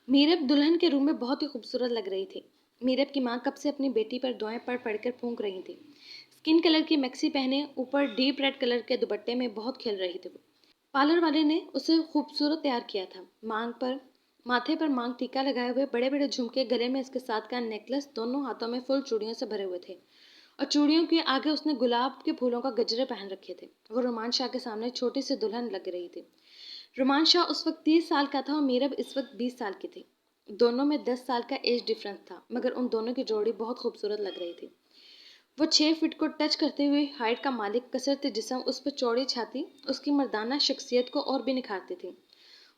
मीरब दुल्हन के रूम में बहुत ही खूबसूरत लग रही थी। मीरब की माँ कब से अपनी बेटी पर दुआएं पढ़ कर फूंक रही थी। स्किन कलर की मैक्सी पहने ऊपर डीप रेड कलर के दुपट्टे में बहुत खेल रही थी वो। पार्लर वाले ने उसे खूबसूरत तैयार किया था। माथे पर मांग टीका लगाए हुए बड़े बड़े झुमके, गले में इसके साथ का नेकलेस, दोनों हाथों में फुल चूड़ियों से भरे हुए थे और चूड़ियों के आगे उसने गुलाब के फूलों का गजरे पहन रखे थे। वो रोमान शाह के सामने छोटी सी दुल्हन लग रही थी। रोमान शाह उस वक्त 30 साल का था और मीरब इस वक्त 20 साल की थी। दोनों में 10 साल का एज डिफरेंस था, मगर उन दोनों की जोड़ी बहुत खूबसूरत लग रही थी। वो 6 फीट को टच करते हुए हाइट का मालिक, कसरती जिस्म, उस पर चौड़ी छाती उसकी मर्दाना शख्सियत को और भी निखारती थी।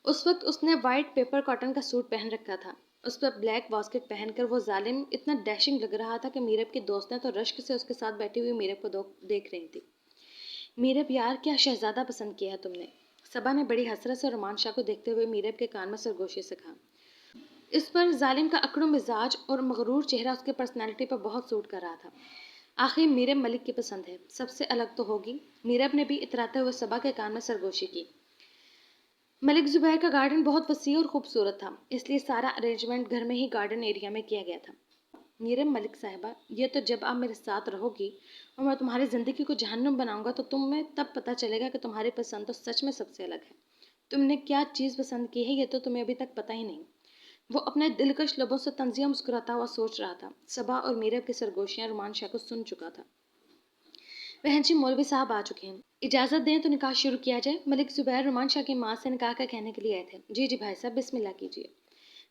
उस वक्त उसने वाइट पेपर कॉटन का सूट पहन रखा था। उस पर ब्लैक बास्केट पहनकर वो जालिम इतना डैशिंग लग रहा था कि मीरब की दोस्तें तो रश्क से उसके साथ बैठी हुई मीरब को देख रही थी। मीरब यार, क्या शहजादा पसंद किया है तुमने? सबा ने बड़ी हसरत से रोमान शाह को देखते हुए मीरब के कान में सरगोशी से कहा। इस पर जालिम का अकड़ू मिजाज और मगरूर चेहरा उसकी पर्सनैलिटी पर बहुत सूट कर रहा था। आखिर मीरब मलिक की पसंद है, सबसे अलग तो होगी। मीरब ने भी इतराते हुए सबा के कान में सरगोशी की। मलिक जुबैर का गार्डन बहुत वसी और खूबसूरत था, इसलिए सारा अरेंजमेंट घर में ही गार्डन एरिया में किया गया था। मीरब मलिक साहिबा, ये तो जब आप मेरे साथ रहोगी और मैं तुम्हारी ज़िंदगी को जहन्नुम बनाऊंगा तो तुम्हें तब पता चलेगा कि तुम्हारी पसंद तो सच में सबसे अलग है। तुमने क्या चीज़ पसंद की है ये तो तुम्हें अभी तक पता ही नहीं। वो अपने दिलकश लबों से तंजिया मुस्कुराता हुआ सोच रहा था। सबा और मीरब की सरगोशियां रोमान शाह को सुन चुका था। बहन जी, मौलवी साहब आ चुके हैं, इजाज़त दें तो निकाह शुरू किया जाए। मलिक जुबैर रोमान शाह की माँ से निकाह का कहने के लिए आए थे। जी जी भाई साहब, बिस्मिल्लाह कीजिए।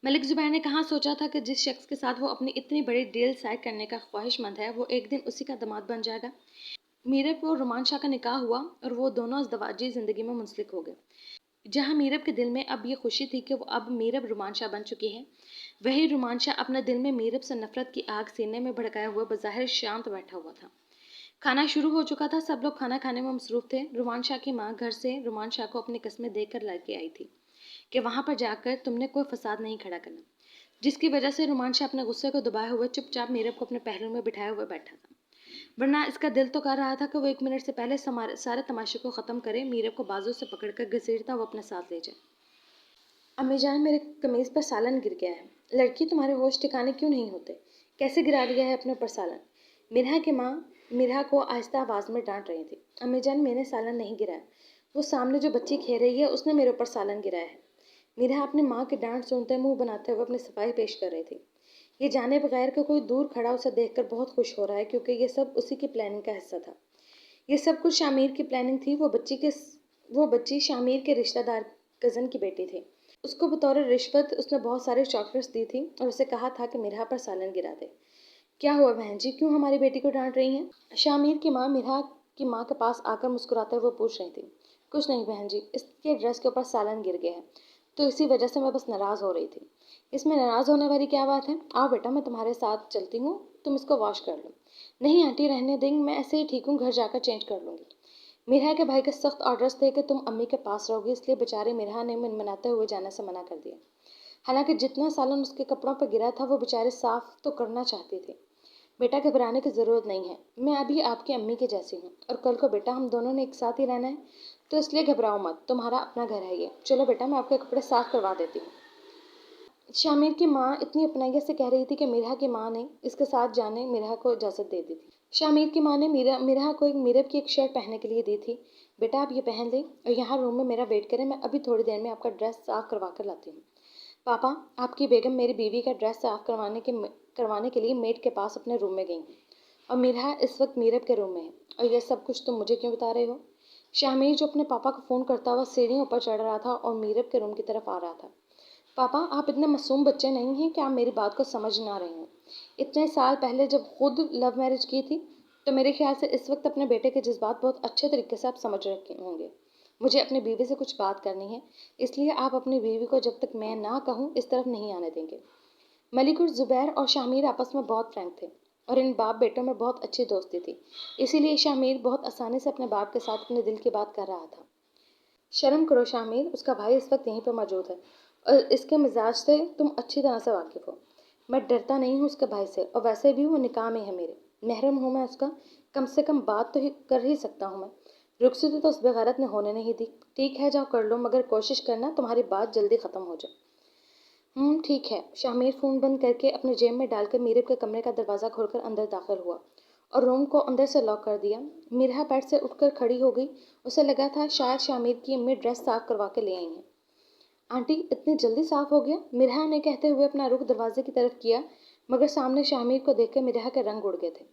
मलिक जुबैर ने कहाँ सोचा था कि जिस शख्स के साथ वो अपनी इतनी बड़ी डील साइड करने का ख्वाहिशमंद है, वो एक दिन उसी का दामाद बन जाएगा। मीरब और रोमान शाह का निकाह हुआ और वो दोनों अज़दवाजी ज़िंदगी में मुंसलिक हो गए। जहाँ मीरब के दिल में अब ये खुशी थी कि वो अब मीरब रोमान शाह बन चुकी है, वही रोमान शाह अपने दिल में मीरब से नफरत की आग सीने में भड़काए हुए बज़ाहिर शांत बैठा हुआ था। खाना शुरू हो चुका था। सब लोग खाना खाने में मसरूफ थे। रोमान शाह की माँ घर से रोमान शाह को अपनी कस्में देकर लेके आई थी कि वहाँ पर जाकर तुमने कोई फसाद नहीं खड़ा करना, जिसकी वजह से रोमान शाह अपने गुस्से को दबाए हुए चुपचाप मीरब को अपने पहलू में बिठाए हुए बैठा था। वरना इसका दिल तो कर रहा था कि वो 1 मिनट से पहले सारे तमाशे को ख़त्म करे, मीरब को बाजू से पकड़कर घसीटता वो अपने साथ ले जाए। अम्मी जान, मेरे कमीज़ पर सालन गिर गया है। लड़की, तुम्हारे होश ठिकाने क्यों नहीं होते? कैसे गिरा दिया है अपने ऊपर सालन? मिरहा की माँ मिरहा को आहिस्ता आवाज़ में डांट रही थी। अम्मी जान, मैंने सालन नहीं गिराया। वो सामने जो बच्ची खेल रही है उसने मेरे ऊपर सालन गिराया है। मिरहा अपनी माँ की डांट सुनते मुंह बनाते हुए अपनी सफाई पेश कर रही थी। ये जाने बगैर कि कोई दूर खड़ा उसे देखकर बहुत खुश हो रहा है, क्योंकि ये सब उसी की प्लानिंग का हिस्सा था। ये सब कुछ शामिर की प्लानिंग थी। वो बच्ची शामिर के रिश्तेदार कज़न की बेटी थी। उसको बतौर रिश्वत उसने बहुत सारी चॉकलेट्स दी थी और उसे कहा था कि मिरहा पर सालन गिरा दे। क्या हुआ बहन जी, क्यों हमारी बेटी को डांट रही हैं? शामिर की माँ मिरहा की माँ के पास आकर मुस्कुराते हुए पूछ रही थी। कुछ नहीं बहन जी, इसके ड्रेस के ऊपर सालन गिर गया है, तो इसी वजह से मैं बस नाराज़ हो रही थी। इसमें नाराज़ होने वाली क्या बात है? आओ बेटा, मैं तुम्हारे साथ चलती हूँ, तुम इसको वॉश कर लो। नहीं आंटी, रहने देंगे, मैं ऐसे ही ठीक हूँ, घर जाकर चेंज कर लूँगी। मिरहा के भाई के सख्त ऑर्डर्स थे कि तुम अम्मी के पास रहोगी, इसलिए बेचारे मिरहा ने मनमनाते हुए जाने से मना कर दिया। हालांकि जितना सालन उसके कपड़ों पर गिरा था वो बेचारे साफ तो करना चाहते थे। बेटा, घबराने की ज़रूरत नहीं है, मैं अभी आपकी अम्मी के जैसी हूँ और कल को बेटा हम दोनों ने एक साथ ही रहना है, तो इसलिए घबराओ मत, तुम्हारा अपना घर है ये। चलो बेटा, मैं आपके कपड़े साफ करवा देती हूँ। शामिर की माँ इतनी अपनाइयत से कह रही थी कि मिरहा की माँ ने इसके साथ जाने मिरहा को इजाज़त दे दी थी। शामिर की माँ ने मिरहा को मीरब की एक शर्ट पहनने के लिए दी थी। बेटा, आप ये पहन लें और यहाँ रूम में मेरा वेट करें, मैं अभी थोड़ी देर में आपका ड्रेस साफ़ करवा कर लाती हूँ। पापा, आपकी बेगम मेरी बीवी का ड्रेस साफ़ करवाने के लिए मेड के पास अपने रूम में गई और मिरहा इस वक्त मीरब के रूम में है। और यह सब कुछ तुम मुझे क्यों बता रहे हो? शामिर, जो अपने पापा को फ़ोन करता हुआ सीढ़ियों पर चढ़ रहा था और मीरब के रूम की तरफ आ रहा था। पापा, आप इतने मासूम बच्चे नहीं हैं कि आप मेरी बात को समझ ना रहे हो। इतने साल पहले जब खुद लव मैरिज की थी, तो मेरे ख्याल से इस वक्त अपने बेटे के जज्बात बहुत अच्छे तरीके से आप समझ रखे होंगे। मुझे अपनी बीवी से कुछ बात करनी है, इसलिए आप अपनी बीवी को जब तक मैं ना कहूँ इस तरफ नहीं आने देंगे। मलिक और ज़ुबैर और शामिर आपस में बहुत फ्रैंक थे और इन बाप बेटों में बहुत अच्छी दोस्ती थी, इसीलिए शामिर बहुत आसानी से अपने बाप के साथ अपने दिल की बात कर रहा था। शर्म करो शामिर, उसका भाई इस वक्त यहीं पर मौजूद है और इसके मिजाज से तुम अच्छी तरह से वाकिफ़ हो। मैं डरता नहीं हूँ उसके भाई से, और वैसे भी वो निकाह में है मेरे, महरम हूँ मैं उसका, कम से कम बात तो कर ही सकता हूँ मैं। रुखसती तो उस बेगैरत ने होने नहीं दी। ठीक है, जाओ कर लो, मगर कोशिश करना तुम्हारी बात जल्दी ख़त्म हो जाए। ٹھیک ہے۔ شامیر فون بند کر کے اپنے جیب میں ڈال کر میرب کے کمرے کا دروازہ کھول کر اندر داخل ہوا اور روم کو اندر سے لاک کر دیا۔ مرحا بیڈ سے اٹھ کر کھڑی ہو گئی۔ اسے لگا تھا شاید شامیر کی امی ڈریس صاف کروا کے لے آئی ہیں۔ آنٹی اتنی جلدی صاف ہو گیا؟ مرحا نے کہتے ہوئے اپنا رخ دروازے کی طرف کیا، مگر سامنے شامیر کو دیکھ کر مرحا کے رنگ اڑ گئے تھے۔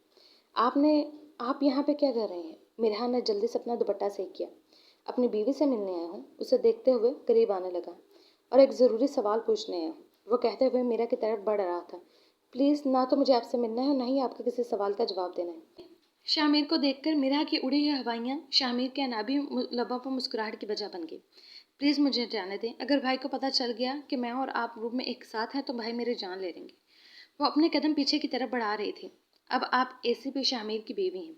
آپ یہاں پہ کیا کر رہے ہیں؟ مرحا نے جلدی سے اپنا دوپٹہ صحیح کیا۔ اپنی بیوی سے ملنے آیا ہوں، اسے دیکھتے ہوئے قریب آنے لگا، اور ایک ضروری سوال پوچھنے آیا ہوں، وہ کہتے ہوئے میرا کی طرف بڑھ رہا تھا۔ پلیز، نہ تو مجھے آپ سے ملنا ہے اور نہ ہی آپ کے کسی سوال کا جواب دینا ہے۔ شامیر کو دیکھ کر مرحا کی اڑی ہوئی ہوائیاں شامیر کے انابی لبوں پر مسکراہٹ کی وجہ بن گئی۔ پلیز مجھے جانے دیں، اگر بھائی کو پتہ چل گیا کہ میں اور آپ روم میں ایک ساتھ ہیں تو بھائی میری جان لے لیں گے۔ وہ اپنے قدم پیچھے کی طرف بڑھا رہی تھی۔ اب آپ ACP شامیر کی بیوی ہیں،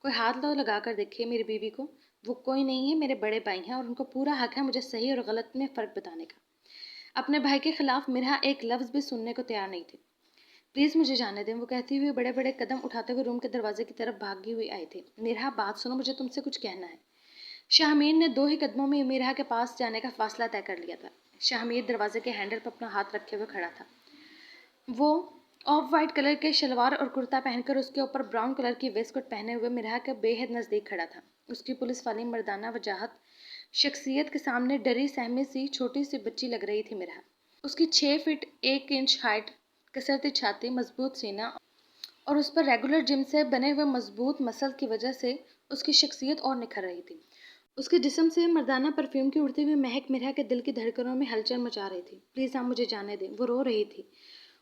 کوئی ہاتھ لگا کر دیکھیے میری بیوی کو۔ وہ کوئی نہیں ہے، میرے بڑے بھائی ہیں اور ان کو پورا حق ہے مجھے صحیح اور غلط میں فرق بتانے کا۔ اپنے بھائی کے خلاف مرحا ایک لفظ بھی سننے کو تیار نہیں تھی۔ پلیز مجھے جانے دیں، وہ کہتی ہوئی بڑے بڑے قدم اٹھاتے ہوئے روم کے دروازے کی طرف بھاگی ہوئی آئی تھی۔ مرحا بات سنو، مجھے تم سے کچھ کہنا ہے۔ شامیر نے 2 ہی قدموں میں مرحا کے پاس جانے کا فاصلہ طے کر لیا تھا۔ شامیر دروازے کے ہینڈل پر اپنا ہاتھ رکھے ہوئے کھڑا تھا۔ وہ آف وائٹ کلر کے شلوار اور کرتا پہن کر اس کے اوپر براؤن کلر کی ویسٹ کوٹ پہنے ہوئے مرحا کے بے حد نزدیک کھڑا تھا۔ اس کی پولیس والی مردانہ وجاہت شخصیت کے سامنے ڈری سہمی سی چھوٹی سی بچی لگ رہی تھی مرحا۔ اس کی 6 فٹ 1 انچ ہائٹ، کسرتی چھاتی، مضبوط سینہ اور اس پر ریگولر جم سے بنے ہوئے مضبوط مسل کی وجہ سے اس کی شخصیت اور نکھر رہی تھی۔ اس کے جسم سے مردانہ پرفیوم کی اڑتی ہوئی مہک مرحا کے دل کی دھڑکنوں میں ہلچل مچا رہی تھی۔ پلیز آپ مجھے جانے دیں، وہ رو رہی تھی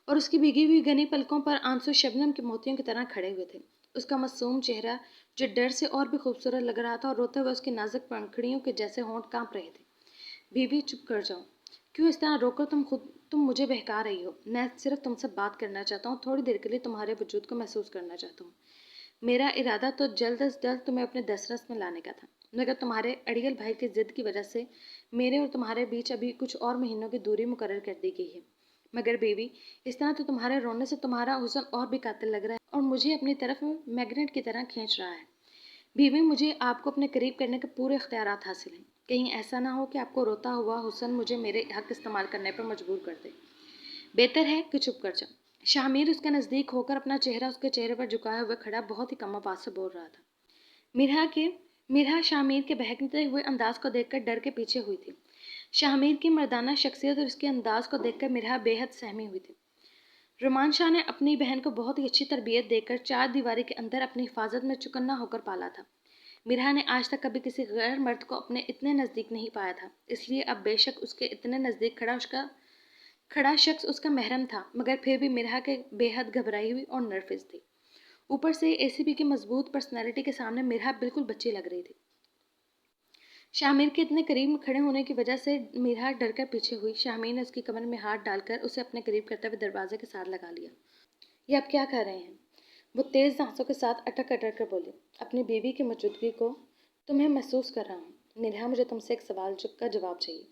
اور اس کی بھیگی ہوئی گھنی پلکوں پر آنسو شبنم کے موتیوں کی طرح کھڑے ہوئے تھے۔ اس کا معصوم چہرہ جو ڈر سے اور بھی خوبصورت لگ رہا تھا، اور روتے ہوئے اس کی نازک پنکھڑیوں کے جیسے ہونٹ کانپ رہے تھے۔ بیوی چپ کر جاؤ، کیوں اس طرح رو کر تم مجھے بہکا رہی ہو؟ میں صرف تم سے بات کرنا چاہتا ہوں، تھوڑی دیر کے لیے تمہارے وجود کو محسوس کرنا چاہتا ہوں۔ میرا ارادہ تو جلد از جلد تمہیں اپنے دسترس میں لانے کا تھا، مگر تمہارے اڑیل بھائی کی ضد کی وجہ سے میرے اور تمہارے بیچ ابھی کچھ اور مہینوں کی دوری مقرر کر دی گئی ہے۔ مگر بیوی، اس طرح تو تمہارے رونے سے تمہارا حسن اور بھی قاتل لگ رہا ہے اور مجھے اپنی طرف میگنیٹ کی طرح کھینچ رہا ہے۔ بیوی، مجھے آپ کو اپنے قریب کرنے کے پورے اختیارات حاصل ہیں۔ کہیں ایسا نہ ہو کہ آپ کو روتا ہوا حسن مجھے میرے حق استعمال کرنے پر مجبور کر دے۔ بہتر ہے کہ چپ کر جاؤ۔ شامیر اس کے نزدیک ہو کر اپنا چہرہ اس کے چہرے پر جھکائے ہوئے کھڑا بہت ہی کم آواز سے بول رہا تھا۔ مرحا شامیر کے بہکتے ہوئے انداز کو دیکھ کر ڈر کے پیچھے ہوئی تھی۔ شامیر کی مردانہ شخصیت اور اس کے انداز کو دیکھ کر مرحا بے حد سہمی ہوئی تھی۔ رومان شاہ نے اپنی بہن کو بہت ہی اچھی تربیت دے کر 4 دیواری کے اندر اپنی حفاظت میں چکنا ہو کر پالا تھا۔ مرحا نے آج تک کبھی کسی غیر مرد کو اپنے اتنے نزدیک نہیں پایا تھا، اس لیے اب بے شک اس کے اتنے نزدیک کھڑا شخص اس کا محرم تھا، مگر پھر بھی مرحا کے بے حد گھبرائی ہوئی اور نروس تھی۔ اوپر سے ACP کی مضبوط پرسنالٹی کے سامنے مرحا بالکل بچی لگ رہی تھی۔ شامیر کے اتنے قریب کھڑے ہونے کی وجہ سے مرحا ڈر کر پیچھے ہوئی۔ شامیر نے اس کی کمر میں ہاتھ ڈال کر اسے اپنے قریب کرتے ہوئے دروازے کے ساتھ لگا لیا۔ یہ آپ کیا کر رہے ہیں؟ وہ تیز سانسوں کے ساتھ اٹک کر بولی۔ اپنی بیوی کی موجودگی کو تمہیں محسوس کر رہا ہوں۔ مرحا، مجھے تم سے ایک سوال کا جواب چاہیے۔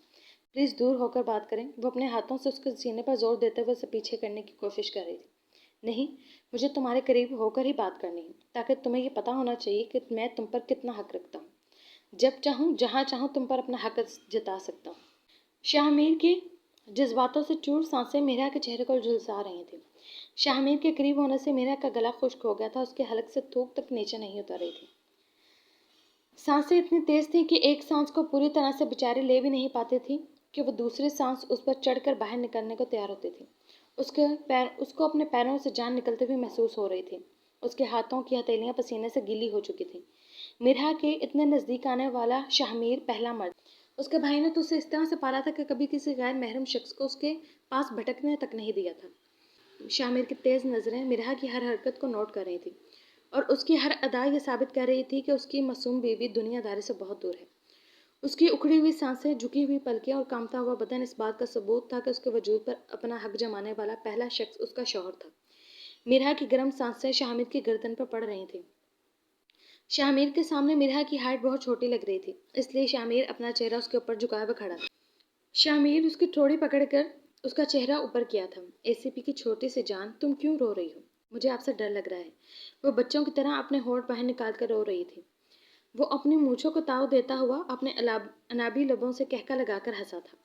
پلیز دور ہو کر بات کریں۔ وہ اپنے ہاتھوں سے اس کے سینے پر زور دیتے ہوئے اسے پیچھے کرنے کی کوشش کر رہی تھی۔ نہیں، مجھے تمہارے قریب ہو کر ہی بات کرنی ہے، تاکہ تمہیں یہ پتہ ہونا چاہیے کہ میں تم پر کتنا حق رکھتا ہوں۔ جب چاہوں جہاں چاہوں تم پر اپنا حق جتا سکتا ہوں۔ شامیر کی جذباتوں سے چور سانسیں مرحا کے چہرے کو جھلسا رہی تھیں۔ شامیر کے قریب ہونے سے مرحا کا گلا خشک ہو گیا تھا، اس کے حلق سے تھوک تک نیچے نہیں اتر رہی تھی۔ سانسیں اتنی تیز تھیں کہ ایک سانس کو پوری طرح سے بیچاری لے بھی نہیں پاتی تھی کہ وہ دوسری سانس اس پر چڑھ کر باہر نکلنے کو تیار ہوتی تھی۔ اس کو اپنے پیروں سے جان نکلتے ہوئے محسوس ہو رہی تھی۔ اس کے ہاتھوں کی ہتھیلیاں پسینے سے گیلی ہو چکی تھیں۔ مرحا کے اتنے نزدیک آنے والا شامیر پہلا مرد۔ اس کے بھائی نے تو اسے اس طرح سے پالا تھا کہ کبھی کسی غیر محرم شخص کو اس کے پاس بھٹکنے تک نہیں دیا تھا۔ شامیر کی تیز نظریں مرحا کی ہر حرکت کو نوٹ کر رہی تھیں، اور اس کی ہر ادا یہ ثابت کر رہی تھی کہ اس کی معصوم بیوی دنیا داری سے بہت دور ہے۔ اس کی اکھڑی ہوئی سانسیں، جھکی ہوئی پلکیں اور کانپتا ہوا بدن اس بات کا ثبوت تھا کہ اس کے وجود پر اپنا حق جمانے والا پہلا شخص اس کا شوہر تھا۔ مرحا کی گرم سانسیں شامیر کی گردن پر پڑ رہی تھیں۔ شامیر کے سامنے مرحا کی ہائٹ بہت چھوٹی لگ رہی تھی، اس لیے شامیر اپنا چہرہ اس کے اوپر جھکائے ہوئے کھڑا تھا۔ شامیر اس کی ٹھوڑی پکڑ کر اس کا چہرہ اوپر کیا تھا۔ ACP کی چھوٹی سی جان، تم کیوں رو رہی ہو؟ مجھے آپ سے ڈر لگ رہا ہے۔ وہ بچوں کی طرح اپنے ہونٹ باہر نکال کر رو رہی تھی۔ وہ اپنی مونچھوں کو تاؤ دیتا ہوا اپنے انابی لبوں سے کہکا لگا کر ہنسا تھا۔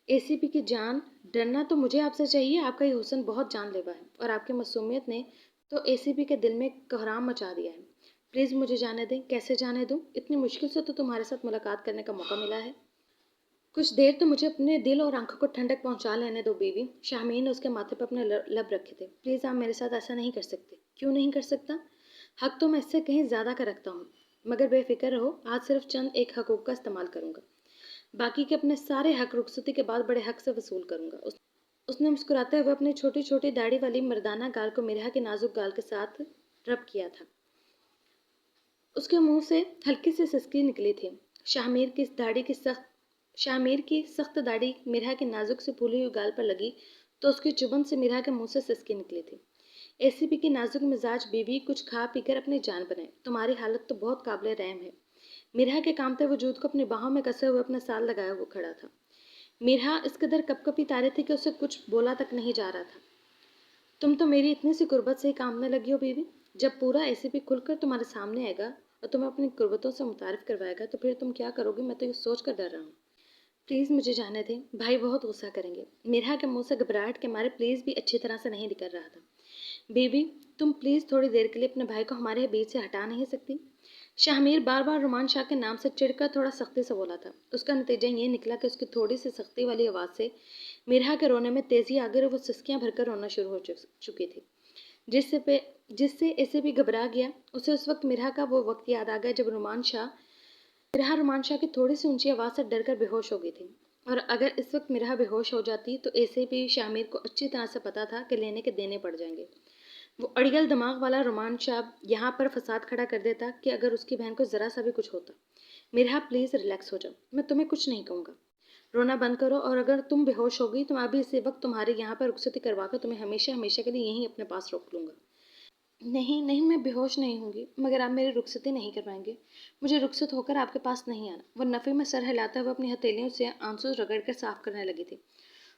ACP की जान, डरना तो मुझे आपसे चाहिए, आपका ये हुस्न बहुत जानलेवा है और आपकी मासूमियत ने तो ACP के दिल में कोहराम मचा दिया है। प्लीज़ मुझे जाने दें। कैसे जाने दूँ? इतनी मुश्किल से तो तुम्हारे साथ मुलाकात करने का मौका मिला है। कुछ देर तो मुझे अपने दिल और आंखों को ठंडक पहुंचा लेने दो बीवी। शामीन ने उसके माथे पर अपने लब रखे थे। प्लीज़ आप मेरे साथ ऐसा नहीं कर सकते। क्यों नहीं कर सकता? हक तो मैं इससे कहीं ज़्यादा का रखता हूँ, मगर बेफिक्र रहो, आज सिर्फ चंद एक हकूक़ का इस्तेमाल करूँगा। बाकी के अपने सारे हक रुखसती के बाद बड़े हक से वसूल करूँगा। उसने मुस्कुराते हुए अपनी छोटी छोटी दाढ़ी वाली मर्दाना गाल को मिरहा के नाजुक गाल के साथ रब किया था। उसके मुंह से हल्की सी सिसकी निकली थी। शामिर की सख्त दाढ़ी मिरहा के नाजुक से फूली हुई गाल पर लगी तो उसकी चुभन से मिरहा के मुंह से सिसकी निकली थी। ACP की नाजुक मिजाज बीवी कुछ खा पीकर अपनी जान बनाए। तुम्हारी हालत तो बहुत काबिल रहम है। मिरहा के कामते वजूद को अपनी बाहों में कसे हुए अपने साल लगाया हुआ खड़ा था। मिरहा इस कदर कपकपी तारे थी कि उसे कुछ बोला तक नहीं जा रहा था। तुम तो मेरी इतनी सी कुर्बत से ही कामने लगी हो बीवी। जब पूरा ACP खुलकर तुम्हारे सामने आएगा और तुम्हें अपनी कुर्बतों से मुतारिफ करवाएगा तो फिर तुम क्या करोगी? मैं तो ये सोच कर डर रहा हूँ। प्लीज़ मुझे जाने दें, भाई बहुत गुस्सा करेंगे। मिरहा के मुंह से घबराहट के मारे प्लीज़ भी अच्छी तरह से नहीं निकल रहा था। बेबी, तुम प्लीज़ थोड़ी देर के लिए अपने भाई को हमारे बीच से हटा नहीं सकती? शाहमीर बार बार रुमान शाह के नाम से चिढ़कर थोड़ा सख्ती से बोला था। उसका नतीजा ये निकला कि उसकी थोड़ी सी सख्ती वाली आवाज़ से मिरहा के रोने में तेज़ी आ गई और वो सिसकियाँ भरकर रोना शुरू हो चुकी थी, जिससे इसे भी घबरा गया। उसे उस वक्त मिरहा का वो वक्त याद आ गया जब रुमान शाह की थोड़ी सी ऊंची आवाज़ से डरकर बेहोश हो गई थी। और अगर इस वक्त मिरहा बेहोश हो जाती तो ACP शामिर को अच्छी तरह से पता था कि लेने के देने पड़ जाएंगे। वो अड़ियल दिमाग वाला रुमान शाह यहाँ पर फसाद खड़ा कर देता कि अगर उसकी बहन को ज़रा सा भी कुछ होता। मिरहा प्लीज़ रिलैक्स हो जाओ, मैं तुम्हें कुछ नहीं कहूँगा। रोना बंद करो और अगर तुम बेहोश हो गई तो मैं अभी इसी वक्त तुम्हारे यहाँ पर रुखसती करवा कर तुम्हें हमेशा हमेशा के लिए यहीं अपने पास रोक लूँगा। नहीं नहीं, मैं बेहोश नहीं होंगी, मगर आप मेरी रुखसती नहीं करवाएंगे। मुझे रुखसत होकर आपके पास नहीं आना। वो नफ़े में सर हिलाते हुए अपनी हथेलियों से आंसू रगड़कर साफ करने लगी थी।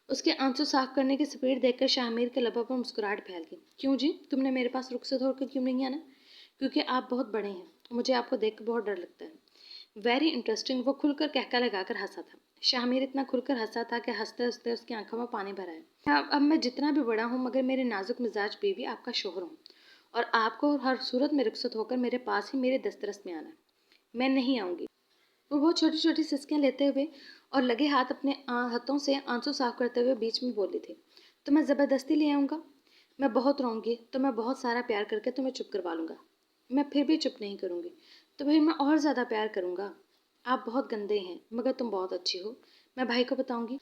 उसके आंसू साफ करने की स्पीड देखकर शामिर के लबों पर मुस्कुराहट फैल गई। क्यों जी, तुमने मेरे पास रुखसत होकर क्यों नहीं आना? क्योंकि आप बहुत बड़े हैं, मुझे आपको देख कर बहुत डर लगता है। Very interesting. वो खुलकर कहका लगाकर हंसा था। शामिर इतना खुलकर हंसा था कि हंसते हंसते उसकी आंखों में पानी भर आया। अब मैं जितना भी बड़ा हूँ मगर मेरे नाजुक मिजाज बीवी आपका शोहर हूँ और आपको हर सूरत में रुखसत होकर मेरे पास ही मेरे दस्तरस में आना है। मैं नहीं आऊँगी। वो बहुत छोटी छोटी सिसकियाँ लेते हुए और लगे हाथ अपने हाथों से आंसू साफ करते हुए बीच में बोली थी। तो मैं ज़बरदस्ती ले आऊँगा? मैं बहुत रोऊंगी तो मैं बहुत सारा प्यार करके तुम्हें चुप करवा लूँगा। मैं फिर भी चुप नहीं करूँगी तो फिर मैं और ज़्यादा प्यार करूँगा। आप बहुत गंदे हैं मगर तुम बहुत अच्छी हो। मैं भाई को बताऊँगी।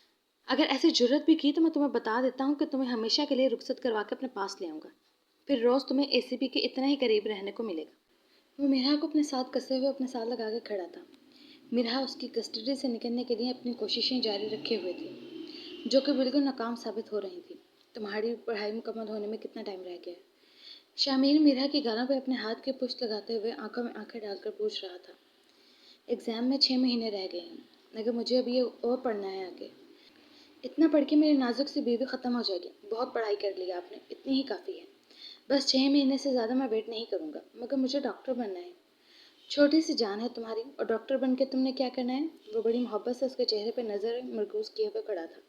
अगर ऐसी जुर्रत भी की तो मैं तुम्हें बता देता हूँ कि तुम्हें हमेशा के लिए रुखसत करवा के अपने पास ले आऊँगा। फिर रोज़ तुम्हें ACP के इतना ही करीब रहने को मिलेगा। वो मिरहा को अपने साथ कसे हुए अपने साथ लगा के खड़ा था। मिरहा उसकी कस्टडी से निकलने के लिए अपनी कोशिशें जारी रखे हुए थी, जो कि बिल्कुल नाकाम साबित हो रही थी। तुम्हारी पढ़ाई मुकम्मल होने में कितना टाइम रह गया है? शामिर मिरहा की गालों पर अपने हाथ की पुष्ट लगाते हुए आंखों में आंखें डालकर पूछ रहा था। एग्ज़ाम में 6 महीने रह गए हैं, मगर मुझे अब ये और पढ़ना है आगे। इतना पढ़ के मेरी नाजुक सी बीवी ख़त्म हो जाएगी। बहुत पढ़ाई कर ली आपने, इतनी ही काफ़ी है। बस 6 महीने से ज़्यादा मैं वेट नहीं करूँगा, मगर मुझे डॉक्टर बनना है। छोटी सी जान है तुम्हारी और डॉक्टर बन के तुमने क्या करना है? वो बड़ी मोहब्बत से उसके चेहरे पर नज़र मरकूज़ किए हुए खड़ा था।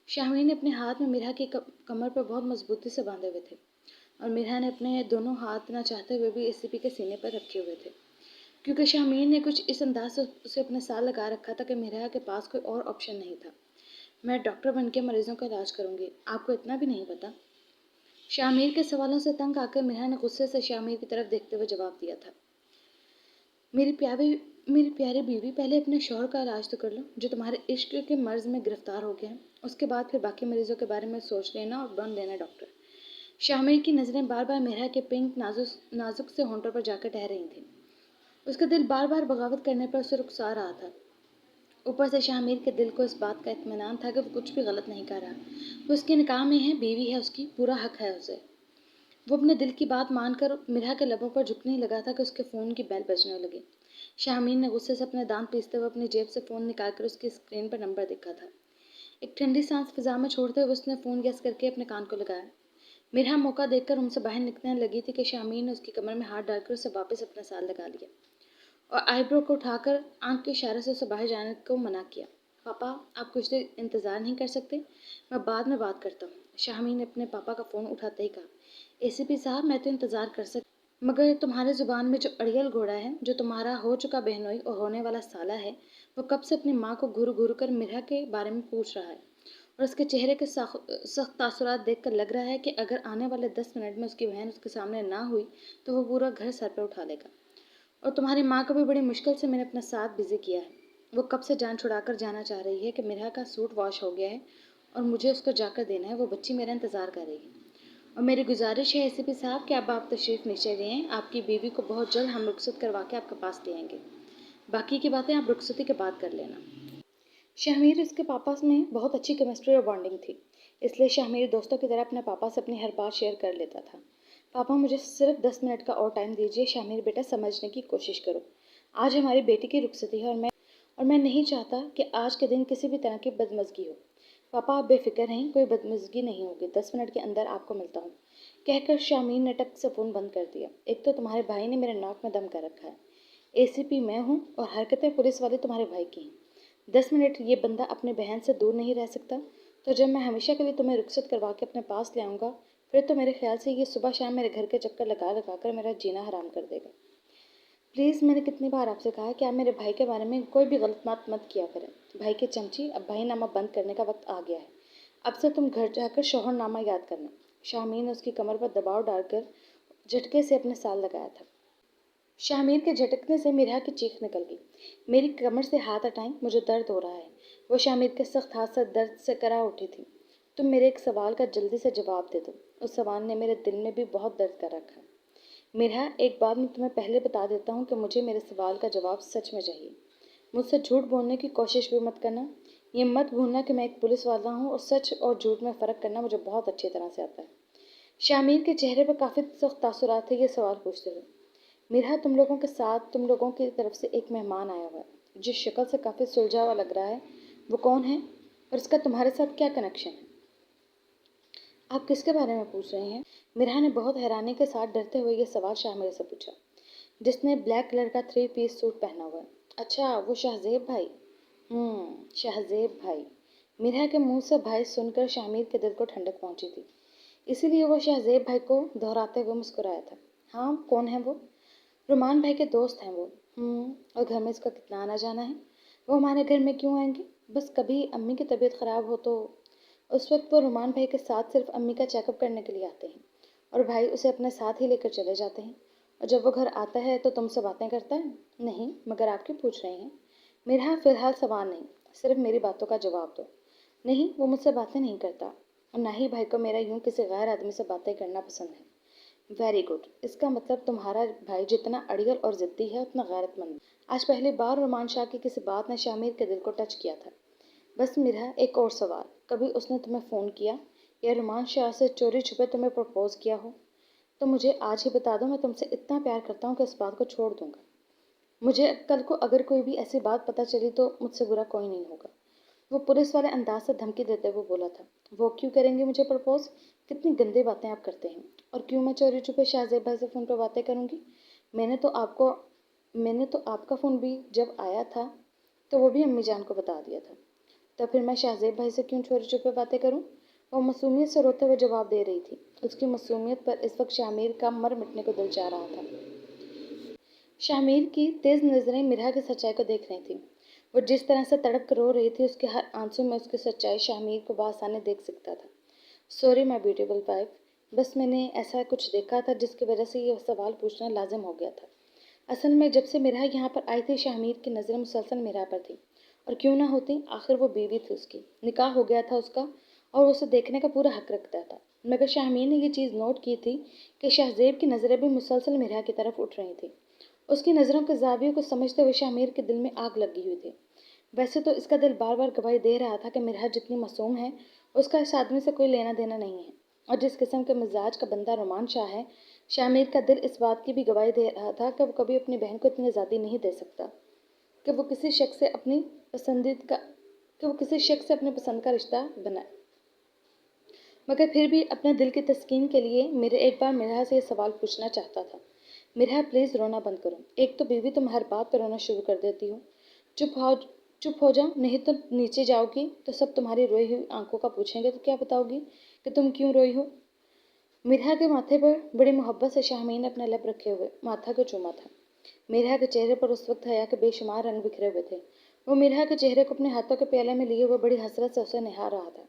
शामिर ने अपने हाथ में मिरहा की कमर पर बहुत मजबूती से बांधे हुए थे और मिरहा ने अपने दोनों हाथ न चाहते हुए भी ACP के सीने पर रखे हुए थे, क्योंकि शामिर ने कुछ इस अंदाज से उसे अपने साथ लगा रखा था कि मिरहा के पास कोई और ऑप्शन नहीं था। मैं डॉक्टर बन के मरीजों का इलाज करूँगी, आपको इतना भी नहीं पता? शामिर के सवालों से तंग आकर मिरहा ने गुस्से से शामिर की तरफ देखते हुए जवाब दिया था। मेरी प्यारी बीवी, पहले अपने शौहर का इलाज तो कर लो, जो तुम्हारे इश्क के मर्ज में गिरफ्तार हो गया है। उसके बाद फिर बाकी मरीजों के बारे में सोच लेना और बन लेना डॉक्टर। शामिर की नज़रें बार बार मिरहा के पिंक नाजुक से होंठों पर जाकर ठहर रही थीं। उसका दिल बार बार बगावत करने पर उसे रुखसा रहा था। ऊपर से शामिर के दिल को इस बात का इत्मीनान था कि वो कुछ भी गलत नहीं कर रहा। वो उसके निकाह में है, बीवी है उसकी, पूरा हक है उसे। वो अपने दिल की बात मानकर मिरहा के लबों पर झुकने लगा था कि उसके फ़ोन की बेल बजने लगी। शामिर ने गुस्से से अपने दांत पीसते हुए अपनी जेब से फ़ोन निकालकर उसकी स्क्रीन पर नंबर देखा था। एक ठंडी सांस फिजा में छोड़ते हुए उसने फ़ोन गैस करके अपने कान को लगाया। मिरहा मौका देखकर उनसे बाहर निकलने लगी थी कि शामिर ने उसकी कमर में हाथ डालकर उसे वापस अपने साथ लगा लिया और आईब्रो को उठाकर आंख के इशारे से उसे बाहर जाने को मना किया। पापा, आप कुछ देर इंतज़ार नहीं कर सकते? मैं बाद में बात करता हूँ। शाहमीर ने अपने पापा का फ़ोन उठाते ही कहा, एसीपी साहब, मैं तो इंतज़ार कर सकती, मगर तुम्हारे ज़ुबान में जो अड़ियल घोड़ा है, जो तुम्हारा हो चुका बहनोई और होने वाला साला है, वो कब से अपनी माँ को घूर घूर कर मिरा के बारे में पूछ रहा है, और उसके चेहरे के सख्त तासुरात देख कर लग रहा है कि अगर आने वाले 10 मिनट में उसकी बहन उसके सामने ना हुई तो वो पूरा घर सर पर उठा लेगा। और तुम्हारी माँ को भी बड़ी मुश्किल से मैंने अपना साथ बिजी किया है। वो कब से जान छुड़ा कर जाना चाह रही है कि मिरा का सूट वॉश हो गया है और मुझे उसको जाकर देना है। वो बच्ची मेरा इंतज़ार कर रही है। और मेरी गुजारिश है एसीपी साहब कि अब आप तशरीफ़ नीचे लें। आपकी बीवी को बहुत जल्द हम रुखसत करवा के आपके पास ले आएंगे। बाकी की बातें आप रुखसती के बाद कर लेना। शाहमीर उसके पापा में बहुत अच्छी केमिस्ट्री और बॉन्डिंग थी, इसलिए शाहमीर दोस्तों की तरह अपने पापा से अपनी हर बात शेयर कर लेता था। पापा, मुझे सिर्फ 10 मिनट का और टाइम दीजिए। शाहमीर बेटा, समझने की कोशिश करो। आज हमारी बेटी की रुखसती है और मैं नहीं चाहता कि आज के दिन किसी भी तरह की बदमज़गी हो। पापा, आप बेफिक्र रहें, कोई बदमज़गी नहीं होगी। 10 मिनट के अंदर आपको मिलता हूँ, कहकर शाहमीर ने टक से फ़ोन बंद कर दिया। एक तो तुम्हारे भाई ने मेरे नाक में दम कर रखा है। एसीपी मैं हूँ और हरकतें पुलिस वाले तुम्हारे भाई की हैं। 10 मिनट ये बंदा अपनी बहन से दूर नहीं रह सकता, तो जब मैं हमेशा के लिए तुम्हें रुखसत करवा के अपने पास ले आऊँगा, फिर तो मेरे ख्याल से ये सुबह शाम मेरे घर के चक्कर लगा लगा कर मेरा जीना हराम कर देगा। प्लीज़, मैंने कितनी बार आपसे कहा कि आप मेरे भाई के बारे में कोई भी गलत बात मत किया करें। भाई के चमची, अब भाई नामा बंद करने का वक्त आ गया है। अब से तुम घर जाकर शौहर नामा याद करना। शाहमीर ने उसकी कमर पर दबाव डालकर झटके से अपने साल लगाया था। शाहमीर के झटकने से मिरा की चीख निकल गई। मेरी कमर से हाथ हटाएं, मुझे दर्द हो रहा है। वो शाहमीर के सख्त हाथ से दर्द से करा उठी थी। तुम मेरे एक सवाल का जल्दी से जवाब दे दो। उस सवाल ने मेरे दिल में भी बहुत दर्द कर रखा है। मिरा, एक बात मैं तुम्हें पहले बता देता हूँ कि मुझे मेरे सवाल का जवाब सच में चाहिए। मुझसे झूठ बोलने की कोशिश भी मत करना। ये मत भूलना कि मैं एक पुलिस वाला हूँ और सच और झूठ में फ़र्क करना मुझे बहुत अच्छी तरह से आता है। शाहमीर के चेहरे पर काफ़ी सख्त तासुरात थे ये सवाल पूछते हुए। मिरा, तुम लोगों के साथ तुम लोगों की तरफ से एक मेहमान आया हुआ है, जिस शक्ल से काफ़ी सुलझा हुआ लग रहा है। वो कौन है और इसका तुम्हारे साथ क्या कनेक्शन है? आप किसके बारे में पूछ रहे हैं? मिरा ने बहुत हैरानी के साथ डरते हुए ये सवाल शाहमीर से पूछा, जिसने ब्लैक कलर का 3 पीस सूट पहना हुआ है। अच्छा, वो शाहजेब भाई। शाहजेब भाई। मिरा के मुंह से भाई सुनकर शाहमीर के दिल को ठंडक पहुंची थी, इसीलिए वो शाहजेब भाई को दोहराते हुए मुस्कुराया था। हाँ, कौन है वो? रुमान भाई के दोस्त हैं वो। और घर में इसका कितना आना जाना है? वो हमारे घर में क्यों आएंगे? बस कभी अम्मी की तबीयत ख़राब हो तो उस वक्त वो रुमान भाई के साथ सिर्फ अम्मी का चेकअप करने के लिए आते हैं, और भाई उसे अपने साथ ही लेकर चले जाते हैं। और जब वो घर आता है तो तुमसे बातें करता है? नहीं, मगर आप क्यों पूछ रहे हैं? मेरा फ़िलहाल सवाल नहीं, सिर्फ मेरी बातों का जवाब दो। नहीं, वो मुझसे बातें नहीं करता, और ना ही भाई को मेरा यूं किसी गैर आदमी से बातें करना पसंद है। वेरी गुड, इसका मतलब तुम्हारा भाई जितना अड़ियल और ज़िद्दी है उतना गैरतमंद। आज पहली बार रोमान शाह की किसी बात ने शामिर के दिल को टच किया था। बस मेरा एक और सवाल, कभी उसने तुम्हें फ़ोन किया या रोमान शाह से चोरी छुपे तुम्हें प्रपोज किया हो तो मुझे आज ही बता दो। मैं तुमसे इतना प्यार करता हूँ कि इस बात को छोड़ दूंगा। मुझे कल को अगर कोई भी ऐसी बात पता चली तो मुझसे बुरा कोई नहीं होगा। वो पुलिस वाले अंदाज से धमकी देते हुए बोला था। वो क्यों करेंगे मुझे प्रपोज? कितनी गंदी बातें आप करते हैं। और क्यों मैं चोरी छुपे शाहजेब भाई से फ़ोन पर बातें करूँगी? मैंने तो आपको मैंने तो आपका फ़ोन भी जब आया था तो वो भी अम्मी जान को बता दिया था। तो फिर मैं शाहजेब भाई से क्यों चोरी छुपे बातें करूँ? वो मासूमियत से रोते हुए जवाब दे रही थी। उसकी मासूमियत पर इस वक्त शामिर का मर मिटने को दिल चाह रहा था। शामिर की तेज़ नज़रें मिरा की सच्चाई को देख रही थीं। वो जिस तरह से तड़प कर रो रही थी, उसके हर आंसू में उसकी सच्चाई शामिर को बासानी देख सकता था। सॉरी माई ब्यूटीफुल वाइफ, बस मैंने ऐसा कुछ देखा था जिसकी वजह से ये सवाल पूछना लाजिम हो गया था। असल में जब से मिरा यहाँ पर आई थी, शामिर की नज़रें मुसलसल मिरा पर थी। और क्यों ना होती, आखिर वो बीवी थी उसकी, निकाह हो गया था उसका और उसे देखने का पूरा हक रखता था। मगर शामिर ने ये चीज़ नोट की थी कि शाहजेब की नज़रें भी मुसलसल मिरा की तरफ उठ रही थी। उसकी नज़रों के ज़ाविये को समझते हुए शामिर के दिल में आग लगी हुई थी। वैसे तो इसका दिल बार बार गवाही दे रहा था कि मिरा जितनी मासूम है उसका इस आदमी से कोई लेना देना नहीं है, और जिस किस्म के मिजाज का बंदा रोमान शाह है, शामिर का दिल इस बात की भी गवाही दे रहा था कि वो कभी अपनी बहन को इतनी आज़ादी नहीं दे सकता कि वो किसी शख्स से अपनी पसंदीदा कि वो किसी शख्स से अपने पसंद का रिश्ता बनाए। मगर फिर भी अपने दिल की तस्कीन के लिए मेरे एक बार मिरा से ये सवाल पूछना चाहता था। मिरा, प्लीज़ रोना बंद करो। एक तो बीवी तुम हर बात पर रोना शुरू कर देती हो। चुप हो چپ ہو جاؤ، نہیں تو نیچے جاؤ گی تو سب تمہاری روئی ہوئی آنکھوں کا پوچھیں گے تو کیا بتاؤ گی کہ تم کیوں روئی ہو؟ مرحا کے ماتھے پر بڑی محبت سے شاہمین نے اپنا لب رکھے ہوئے ماتھا کو چوما تھا۔ مرحا کے چہرے پر اس وقت حیا کے بے شمار رنگ بکھرے ہوئے تھے۔ وہ مرحا کے چہرے کو اپنے ہاتھوں کے پیالے میں لیے ہوئے بڑی حسرت سے اسے نہار رہا تھا۔